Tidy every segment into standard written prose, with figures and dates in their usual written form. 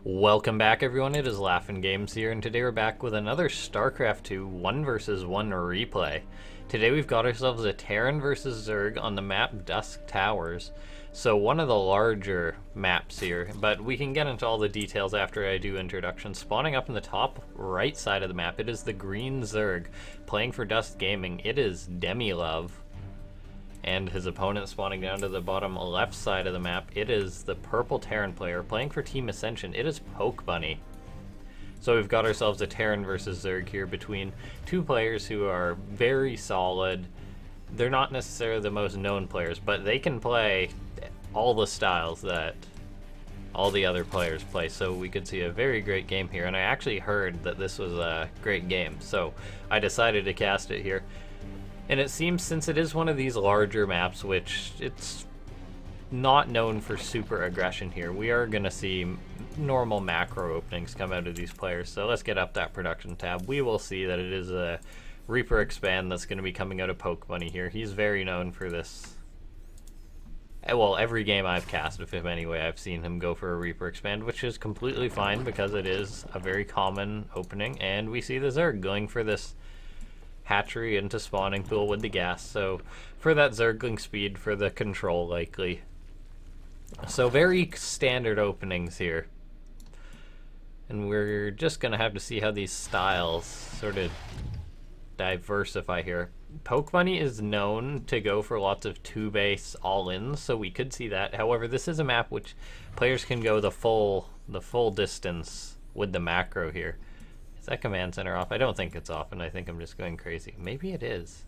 Welcome back, everyone. It is LaughNgamez here, and today we're back with another Starcraft 2 1 vs 1 replay. Today we've got ourselves a Terran versus Zerg on the map Dusk Towers. So one of the larger maps here, but we can get into all the details after I do introduction. Spawning up in the top right side of the map, it is the green Zerg playing for Dusk Gaming. It is DemiLove. And his opponent spawning down to the bottom left side of the map, it is the purple Terran player playing for Team Ascension. It is Pokebunny. So we've got ourselves a Terran versus Zerg here between two players who are very solid. They're not necessarily the most known players, but they can play all the styles that all the other players play. So we could see a very great game here, and I actually heard that this was a great game, so I decided to cast it here. And it seems, since it is one of these larger maps, which it's not known for super aggression here, we are going to see normal macro openings come out of these players. So let's get up that production tab. We will see that it is a Reaper expand that's going to be coming out of Pokebunny here. He's very known for this. Well, every game I've cast of him anyway, I've seen him go for a Reaper expand, which is completely fine because it is a very common opening. And we see the Zerg going for this hatchery into spawning pool with the gas, so for that Zergling speed, for the control likely. So very standard openings here, and we're just gonna have to see how these styles sort of diversify here. Pokebunny is known to go for lots of two-base all-ins, so we could see that. However, this is a map which players can go the full distance with the macro here. Is that command center off? I don't think it's off, and I think I'm just going crazy. Maybe it is.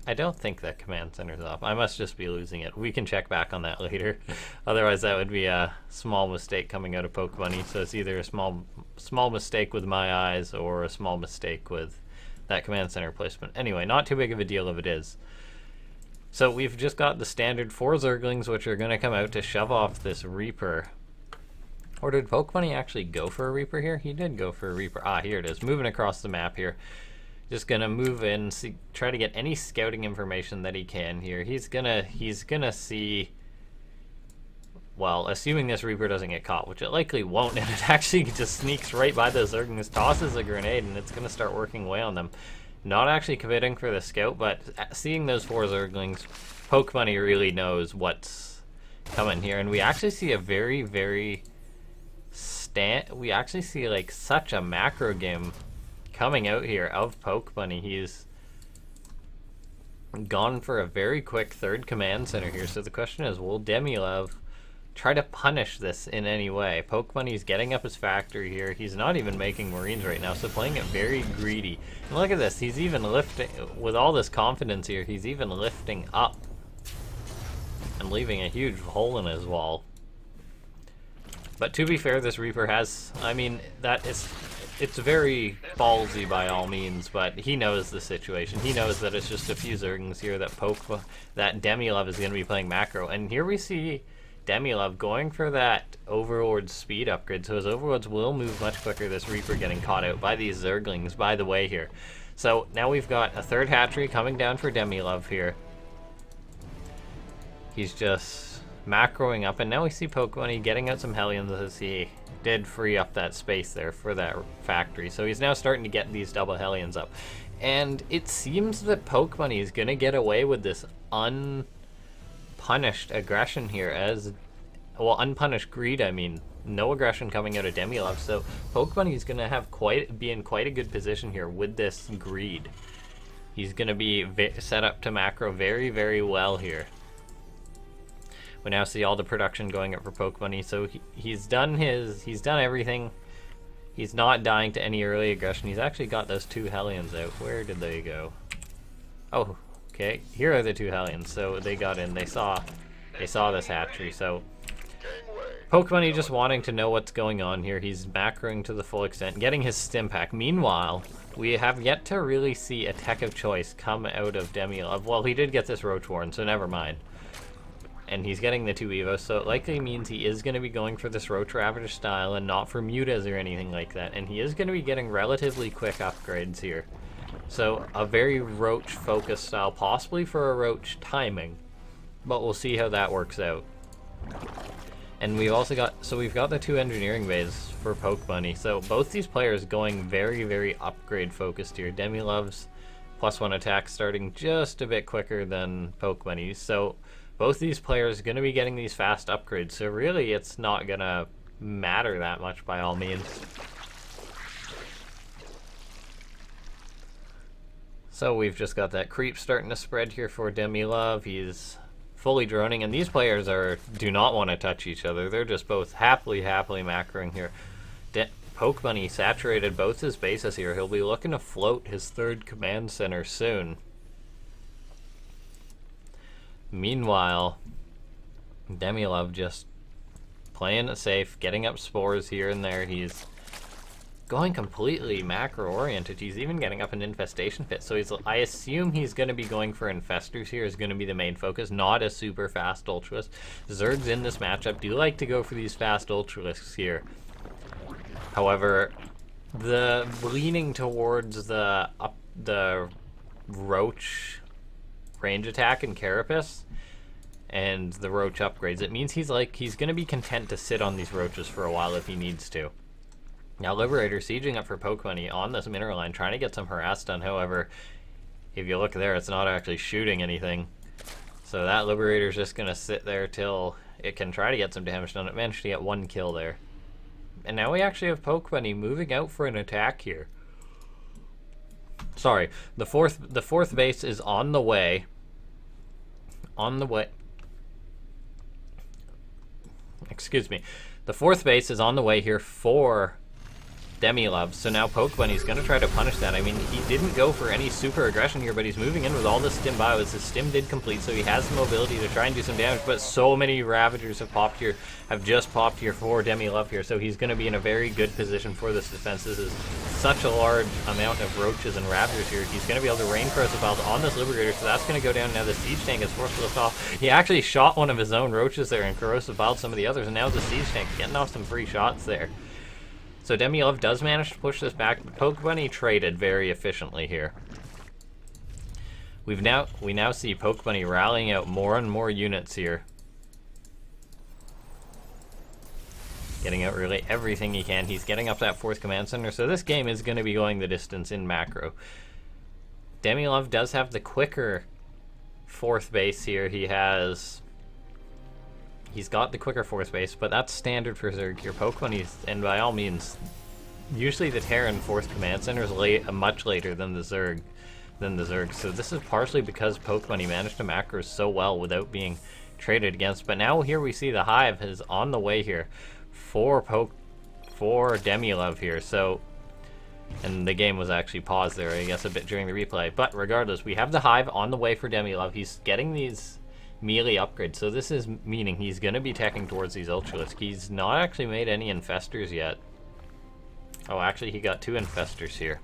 I don't think that command center's off. I must just be losing it. We can check back on that later. Otherwise, that would be a small mistake coming out of Pokebunny. So it's either a small mistake with my eyes or a small mistake with that command center placement. Anyway, not too big of a deal if it is. So we've just got the standard 4 Zerglings, which are going to come out to shove off this Reaper. Or did Pokebunny actually go for a Reaper here? He did go for a Reaper. Ah, here it is. Moving across the map here. Just gonna move in, try to get any scouting information that he can here. He's gonna see, well, assuming this Reaper doesn't get caught, which it likely won't, and it actually just sneaks right by the Zerglings, tosses a grenade, and it's gonna start working away on them. Not actually committing for the scout, but seeing those 4 Zerglings, Pokebunny really knows what's coming here, and we actually see a very we actually see like such a macro game coming out here of Pokebunny. He's gone for a very quick 3rd command center here. So the question is, will DemiLove try to punish this in any way? Pokebunny's getting up his factory here. He's not even making Marines right now, so playing it very greedy. And look at this, he's even lifting, with all this confidence here, he's even lifting up and leaving a huge hole in his wall. But to be fair, this Reaper has, I mean, it's very ballsy by all means, but he knows the situation. He knows that it's just a few Zerglings here that DemiLove is going to be playing macro. And here we see DemiLove going for that Overlord speed upgrade, so his Overlords will move much quicker. This Reaper getting caught out by these Zerglings by the way here. So now we've got a 3rd hatchery coming down for DemiLove here. He's just macroing up, and now we see Pokebunny getting out some Hellions as he did free up that space there for that factory. So he's now starting to get these double Hellions up. And it seems that Pokebunny is going to get away with this unpunished aggression here as, well, unpunished greed, I mean. No aggression coming out of DemiLove, so Pokebunny is going to be in quite a good position here with this greed. He's going to be set up to macro very well here. We now see all the production going up for Pokebunny, so he's done everything. He's not dying to any early aggression. He's actually got those 2 Hellions out. Where did they go? Oh, okay. Here are the 2 Hellions. So they got in. They saw this hatchery. So Pokebunny just wanting to know what's going on here. He's macroing to the full extent, getting his stim pack. Meanwhile, we have yet to really see a tech of choice come out of DemiLove. Well, he did get this Roach Warren, so never mind. And he's getting the 2 Evos, so it likely means he is going to be going for this Roach Ravager style and not for Mutas or anything like that. And he is going to be getting relatively quick upgrades here. So a very Roach-focused style, possibly for a Roach timing. But we'll see how that works out. And we've also got, so we've got the 2 engineering bays for Pokebunny. So both these players going very, very upgrade focused here. DemiLove's +1 attack starting just a bit quicker than Pokebunny's. So both these players are going to be getting these fast upgrades. So really it's not going to matter that much by all means. So we've just got that creep starting to spread here for DemiLove. He's fully droning, and these players do not want to touch each other. They're just both happily macroing here. Pokebunny saturated both his bases here. He'll be looking to float his 3rd command center soon. Meanwhile, DemiLove just playing it safe, getting up spores here and there. He's going completely macro-oriented. He's even getting up an infestation pit. So I assume he's going to be going for infestors here is going to be the main focus, not a super fast Ultralisk. Zergs in this matchup do like to go for these fast Ultralisks here. However, the leaning towards the Roach range attack and Carapace and the Roach upgrades, it means he's going to be content to sit on these Roaches for a while if he needs to. Now Liberator sieging up for Pokebunny on this mineral line, trying to get some harass done. However, if you look there, it's not actually shooting anything. So that Liberator's just going to sit there till it can try to get some damage done. It managed to get 1 kill there. And now we actually have Pokebunny moving out for an attack here. Sorry, the fourth base is on the way. Excuse me. The 4th base is on the way here for DemiLove, so now Pokebunny's going to try to punish that. I mean, he didn't go for any super aggression here, but he's moving in with all this stim bio. His stim did complete, so he has some mobility to try and do some damage, but so many Ravagers have just popped here for DemiLove here, so he's going to be in a very good position for this defense. This is such a large amount of Roaches and Ravagers here. He's going to be able to rain Corrosive Vials on this Liberator, so that's going to go down. Now the Siege Tank is forced to lift off. He actually shot one of his own Roaches there and Corrosive Vialed some of the others, and now the Siege Tank getting off some free shots there. So DemiLove does manage to push this back, but Pokebunny traded very efficiently here. We now see Pokebunny rallying out more and more units here. Getting out really everything he can. He's getting up that 4th command center, so this game is going to be going the distance in macro. DemiLove does have the quicker 4th base here. He's got the quicker 4th base, but that's standard for Zerg here. Pokebunny's, and by all means, usually the Terran 4th command center is much later than the Zerg. So this is partially because Pokebunny managed to macro so well without being traded against. But now here we see the Hive is on the way here for DemiLove here. So, and the game was actually paused there, I guess, a bit during the replay. But regardless, we have the Hive on the way for DemiLove. He's getting these melee upgrades, so this is meaning he's going to be teching towards these Ultralisk. He's not actually made any infestors yet. Oh, actually he got 2 infestors here.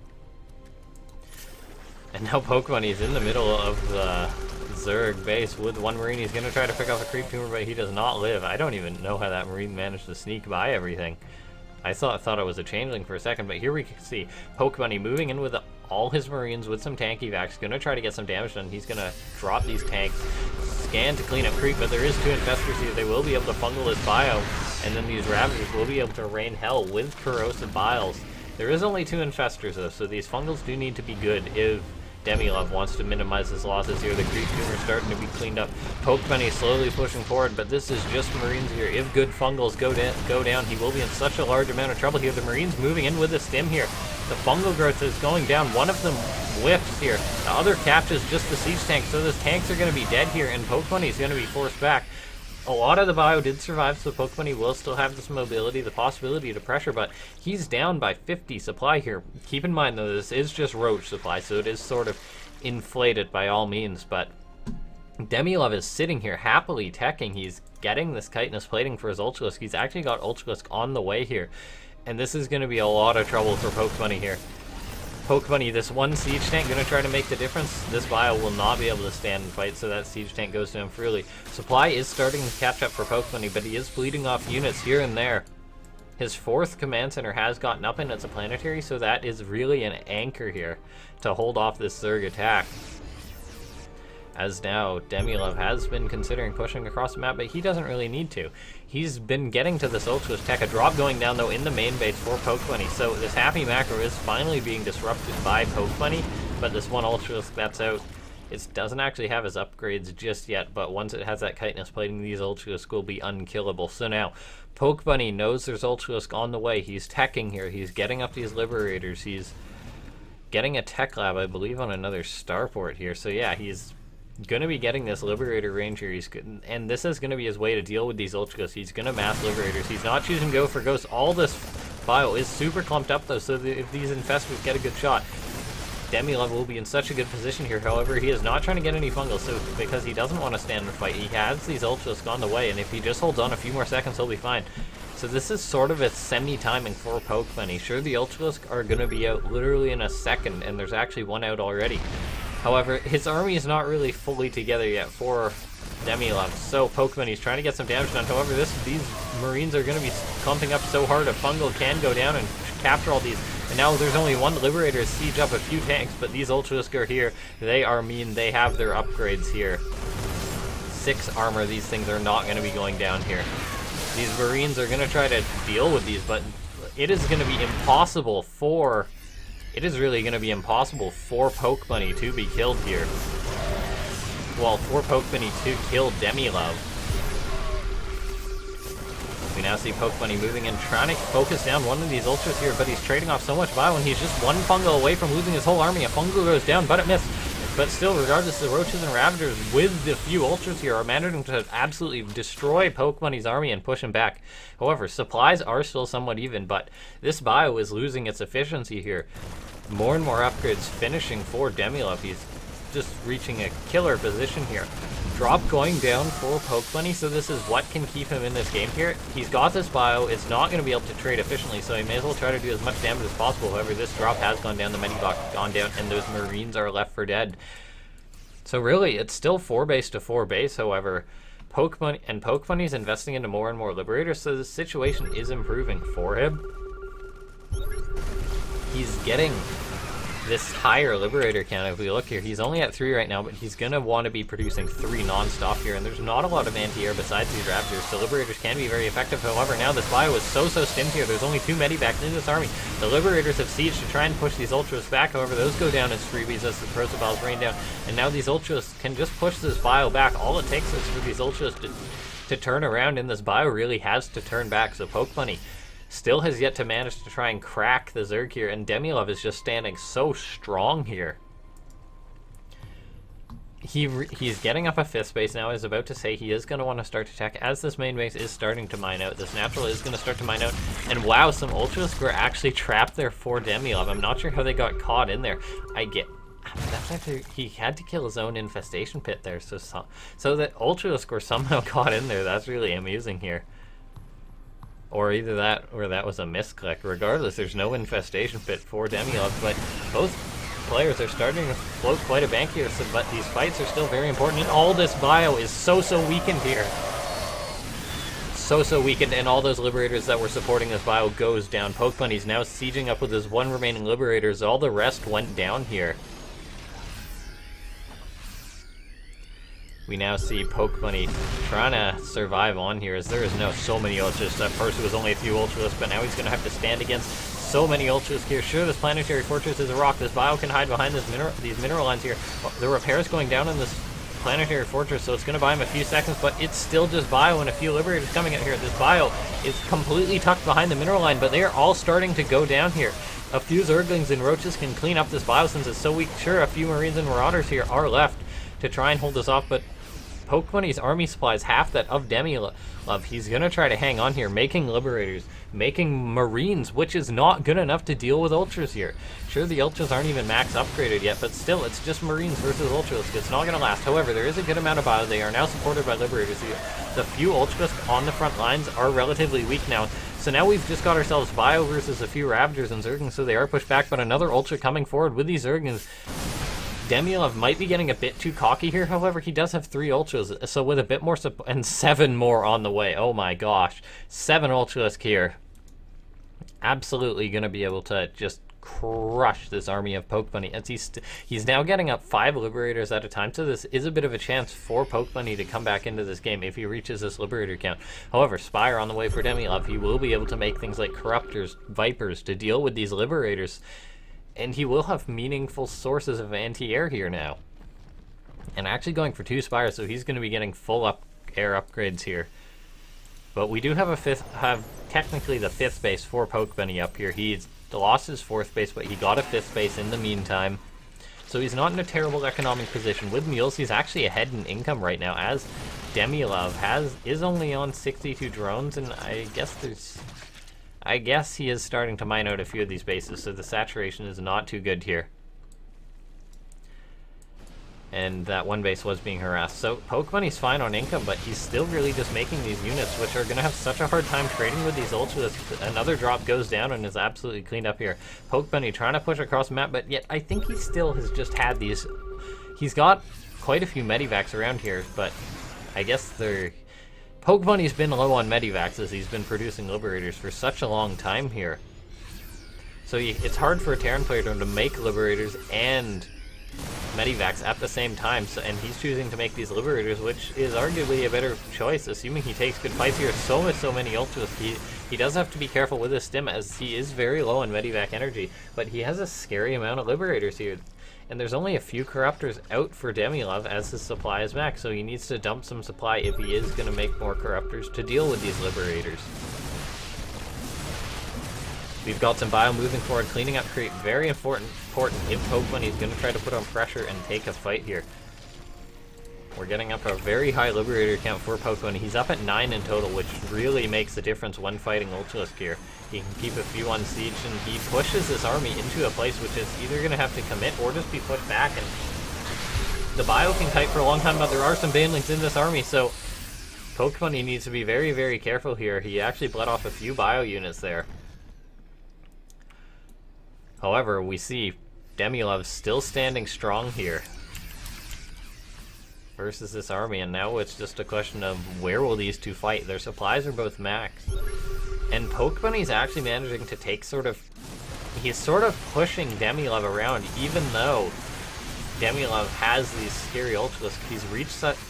And now Pokebunny is in the middle of the Zerg base with 1 Marine. He's going to try to pick off a Creep Tumor, but he does not live. I don't even know how that Marine managed to sneak by everything. I thought it was a Changeling for a second, but here we can see Pokebunny moving in with all his Marines with some tank evacs. Going to try to get some damage done. He's going to drop these tanks, scan to clean up creep, but there is 2 infestors here. They will be able to fungal his bio, and then these Ravagers will be able to rain hell with Corrosive Vials. There is only 2 infestors though, so these fungals do need to be good if DemiLove wants to minimize his losses here. The Creep Tumor starting to be cleaned up. Pokebunny slowly pushing forward, but this is just Marines here. If good fungals go down, he will be in such a large amount of trouble here. The Marines moving in with the stim here. The fungal growth is going down. One of them whiffs here. The other catches just the Siege Tank, so those tanks are going to be dead here, and Pokebunny is going to be forced back. A lot of the bio did survive, so Pokebunny will still have this mobility, the possibility to pressure, but he's down by 50 supply here. Keep in mind, though, this is just Roach supply, so it is sort of inflated by all means, but DemiLove is sitting here happily teching. He's getting this chitinous plating for his Ultralisk. He's actually got Ultralisk on the way here, and this is going to be a lot of trouble for Pokebunny here. Pokebunny, this 1 Siege Tank going to try to make the difference. This bio will not be able to stand and fight, so that Siege Tank goes to him freely. Supply is starting to catch up for Pokebunny, but he is bleeding off units here and there. His 4th command center has gotten up, and it's a planetary, so that is really an anchor here to hold off this Zerg attack. As now, DemiLove has been considering pushing across the map, but he doesn't really need to. he's been getting to this Ultralisk tech. A drop going down, though, in the main base for Pokebunny. So this happy macro is finally being disrupted by Pokebunny, but this one Ultralisk that's out, it doesn't actually have his upgrades just yet, but once it has that chitinous plating, these Ultralisk will be unkillable. So now, Pokebunny knows there's Ultralisk on the way. He's teching here. He's getting up these Liberators. He's getting a Tech Lab, I believe, on another Starport here. So yeah, he's going to be getting this Liberator range here. And this is going to be his way to deal with these Ultralisks. He's going to mass Liberators. He's not choosing Go for Ghost. All this bio is super clumped up, though, so that if these Infestors get a good shot, DemiLove will be in such a good position here. However, he is not trying to get any fungal, so because he doesn't want to stand and fight, he has these Ultralisks on the way, and if he just holds on a few more seconds, he'll be fine. So this is sort of a semi-timing for Pokebunny. Sure, the Ultralisk are going to be out literally in a second, and there's actually one out already. However, his army is not really fully together yet for DemiLove, so Pokebunny's trying to get some damage done. However, these Marines are going to be clumping up so hard a fungal can go down and capture all these. And now there's only one Liberator to siege up a few tanks, but these Ultralisk are here. They are mean. They have their upgrades here. 6 armor. These things are not going to be going down here. These Marines are going to try to deal with these, but it is going to be impossible for... It is really going to be impossible for Pokebunny to be killed here. Well, for Pokebunny to kill DemiLove. We now see Pokebunny moving in, trying to focus down one of these Ultras here, but he's trading off so much bio, and he's just one fungal away from losing his whole army. A fungal goes down, but it missed. But still, regardless, the Roaches and Ravagers with the few Ultras here are managing to absolutely destroy Pokebunny's army and push him back. However, supplies are still somewhat even, but this bio is losing its efficiency here. More and more upgrades finishing for DemiLove. He's just reaching a killer position here. Drop going down for Pokebunny, so this is what can keep him in this game here. He's got this bio, it's not going to be able to trade efficiently, so he may as well try to do as much damage as possible. However, this drop has gone down, the Medibot has gone down, and those Marines are left for dead. So really, it's still 4 base to 4 base, however, Pokebunny's investing into more and more Liberators, so the situation is improving for him. He's getting this higher Liberator count. If we look here, he's only at 3 right now, but he's going to want to be producing 3 non-stop here, and there's not a lot of anti-air besides these Raptors, so Liberators can be very effective. However, now this bio is so stimmed here. There's only 2 Medivacs in this army. The Liberators have sieged to try and push these Ultras back. However, those go down as freebies as the Protoballs rain down, and now these Ultras can just push this bio back. All it takes is for these Ultras to turn around, and this bio really has to turn back, so Pokebunny still has yet to manage to try and crack the Zerg here, and DemiLove is just standing so strong here. He's getting up a 5th base now. I was about to say he is going to want to start to attack as this main base is starting to mine out. This natural is going to start to mine out, and wow, some Ultras were actually trapped there for DemiLove. I'm not sure how they got caught in there. That's after he had to kill his own infestation pit there, so that Ultras were somehow caught in there. That's really amusing here. Or either that, or that was a misclick. Regardless, there's no infestation pit for DemiLove, but both players are starting to float quite a bank here, but these fights are still very important, and all this bio is so weakened here. So weakened, and all those Liberators that were supporting this bio goes down. Pokebunny's now sieging up with his 1 remaining Liberators. All the rest went down here. We now see Pokebunny trying to survive on here, as there is now so many Ultras. At first it was only a few Ultras, but now he's going to have to stand against so many Ultras here. Sure, this Planetary Fortress is a rock. This bio can hide behind these mineral lines here. The repairs going down in this Planetary Fortress, so it's going to buy him a few seconds, but it's still just bio and a few Liberators coming out here. This bio is completely tucked behind the mineral line, but they are all starting to go down here. A few Zerglings and Roaches can clean up this bio since it's so weak. Sure, a few Marines and Marauders here are left to try and hold this off, but Pokebunny's army supply is half that of DemiLove. He's going to try to hang on here, making Liberators, making Marines, which is not good enough to deal with Ultras here. Sure, the Ultras aren't even max upgraded yet, but still, it's just Marines versus Ultras. It's not going to last. However, there is a good amount of bio. They are now supported by Liberators. The few Ultras on the front lines are relatively weak now. So now we've just got ourselves bio versus a few Ravagers and Zerglings, so they are pushed back, but another Ultra coming forward with these Zerglings. DemiLove might be getting a bit too cocky here, however, he does have 3 Ultras, so with a bit more and 7 more on the way. Oh my gosh. 7 Ultralisk here. absolutely going to be able to just crush this army of Pokebunny, as he's now getting up 5 Liberators at a time, so this is a bit of a chance for Pokebunny to come back into this game if he reaches this Liberator count. However, Spire on the way for DemiLove, he will be able to make things like Corruptors, Vipers to deal with these Liberators, and he will have meaningful sources of anti-air here now. And actually going for 2 Spires, so he's going to be getting full air upgrades here. But we do have technically the 5th base for Pokebunny up here. He's lost his 4th base, but he got a 5th base in the meantime. So he's not in a terrible economic position. With Mules, he's actually ahead in income right now, as DemiLove is only on 62 drones, and I guess he is starting to mine out a few of these bases, so the saturation is not too good here. And that one base was being harassed. So Pokebunny's fine on income, but he's still really just making these units, which are going to have such a hard time trading with these ultras. Another drop goes down and is absolutely cleaned up here. Pokebunny trying to push across the map, but yet I think he still has just had these... He's got quite a few Medivacs around here, but I guess Pokebunny's been low on Medivacs as he's been producing Liberators for such a long time here. So it's hard for a Terran player to make Liberators and Medivacs at the same time, and he's choosing to make these Liberators, which is arguably a better choice, assuming he takes good fights here. So many ultras. He does have to be careful with his stim, as he is very low on Medivac energy, but he has a scary amount of Liberators here. And there's only a few Corruptors out for DemiLove as his supply is back, so he needs to dump some supply if he is going to make more Corruptors to deal with these Liberators. We've got some bio moving forward, cleaning up creep, very important if Pokebunny is going to try to put on pressure and take a fight here. We're getting up a very high Liberator count for Pokebunny. He's up at 9 in total, which really makes a difference when fighting Ultralisk here. He can keep a few on siege, and he pushes this army into a place which is either going to have to commit or just be pushed back. And the bio can kite for a long time, but there are some Banelings in this army, so Pokebunny needs to be very, very careful here. He actually bled off a few bio units there. However, we see DemiLove still standing strong here versus this army, and now it's just a question of where will these two fight. Their supplies are both max, and Pokebunny's actually managing to take he's sort of pushing DemiLove around, even though DemiLove has these scary Ultralisk.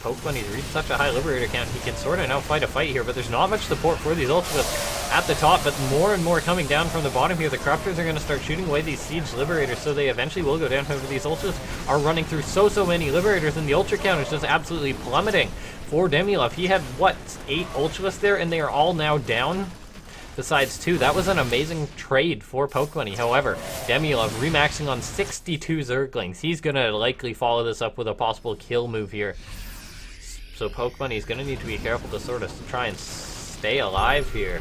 Pokebunny's reached such a high Liberator count, he can sort of now fight a fight here, but there's not much support for these Ultralisk at the top, but more and more coming down from the bottom here. The Corruptors are going to start shooting away these Siege Liberators, so they eventually will go down. However, these Ultras are running through so many Liberators, and the Ultra count is just absolutely plummeting for DemiLove. He had, 8 Ultras there, and they are all now down. Besides 2, that was an amazing trade for Pokebunny. However, DemiLove remaxing on 62 Zerglings. He's going to likely follow this up with a possible kill move here. So Pokebunny is going to need to be careful to sort of try and stay alive here.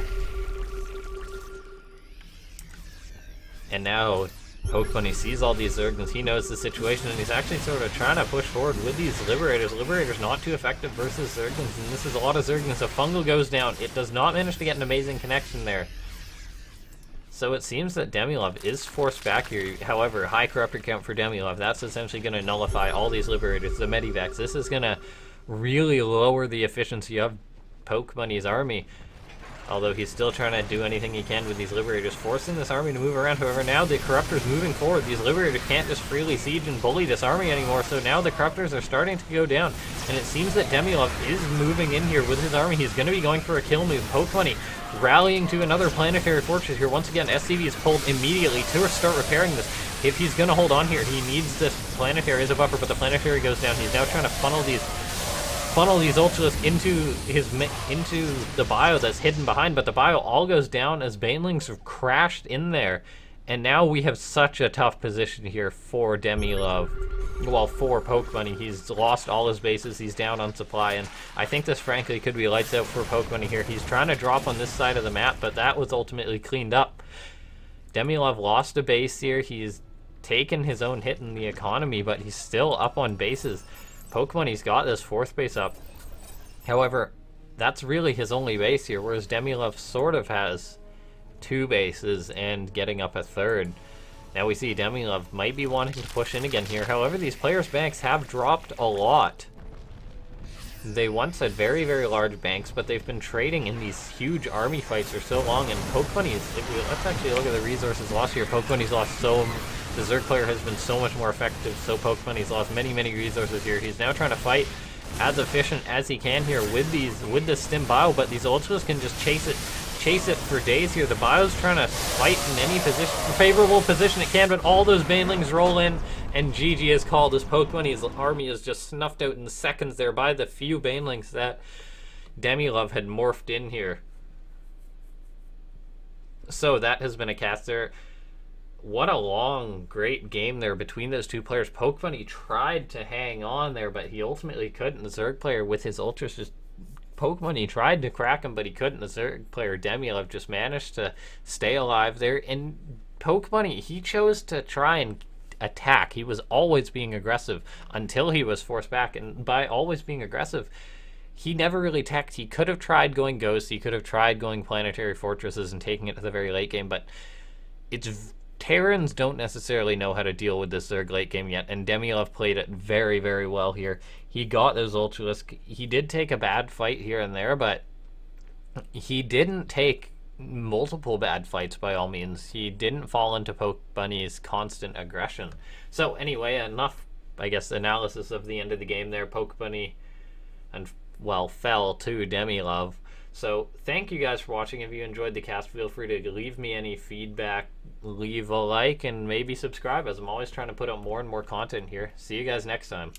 And now Pokebunny sees all these Zerglings, he knows the situation, and he's actually sort of trying to push forward with these Liberators. Liberators not too effective versus Zerglings, and this is a lot of Zerglings. So Fungal goes down. It does not manage to get an amazing connection there. So it seems that DemiLove is forced back here. However, high Corruptor count for DemiLove. That's essentially going to nullify all these Liberators, the Medivacs. This is going to really lower the efficiency of Pokebunny's army. Although he's still trying to do anything he can with these Liberators, forcing this army to move around. However, now the Corruptors moving forward. These Liberators can't just freely siege and bully this army anymore, so now the Corruptors are starting to go down. And it seems that DemiLove is moving in here with his army. He's going to be going for a kill move. Pokebunny rallying to another Planetary Fortress here. Once again, SCV is pulled immediately to start repairing this. If he's going to hold on here, he needs this Planetary as a buffer, but the Planetary goes down. He's now trying to funnel these Ultralisk into the bio that's hidden behind, but the bio all goes down as Banelings have crashed in there. And now we have such a tough position here for DemiLove. Well, for Pokebunny, he's lost all his bases, he's down on supply, and I think this frankly could be lights out for Pokebunny here. He's trying to drop on this side of the map, but that was ultimately cleaned up. DemiLove lost a base here. He's taken his own hit in the economy, but he's still up on bases. Pokebunny's got this 4th base up. However, that's really his only base here, whereas DemiLove sort of has 2 bases and getting up a 3rd. Now we see DemiLove might be wanting to push in again here. However, these players' banks have dropped a lot. They once had very, very large banks, but they've been trading in these huge army fights for so long, and Pokebunny's, let's actually look at the resources lost here. Pokebunny's lost the Zerg player has been so much more effective, so Pokebunny's lost many, many resources here. He's now trying to fight as efficient as he can here with the Stim Bio, but these Ultras can just chase it for days here. The Bio's trying to fight in any favorable position it can, but all those Banelings roll in, and GG is called as Pokebunny's army is just snuffed out in seconds there by the few Banelings that DemiLove had morphed in here. So that has been a caster. What a long, great game there between those two players. Pokebunny tried to hang on there, but he ultimately couldn't. The Zerg player with his Ultras just... Pokebunny tried to crack him, but he couldn't. The Zerg player, DemiLove, just managed to stay alive there. And Pokebunny, he chose to try and attack. He was always being aggressive until he was forced back. And by always being aggressive, he never really teched. He could have tried going Ghost. He could have tried going Planetary Fortresses and taking it to the very late game, but Terrans don't necessarily know how to deal with this Zerg late game yet, and DemiLove played it very, very well here. He got those Ultralisk. He did take a bad fight here and there, but he didn't take multiple bad fights by all means. He didn't fall into Pokebunny's constant aggression. So anyway, enough, I guess, analysis of the end of the game there. Pokebunny, fell to DemiLove. So thank you guys for watching. If you enjoyed the cast, feel free to leave me any feedback, leave a like, and maybe subscribe, as I'm always trying to put out more and more content here. See you guys next time.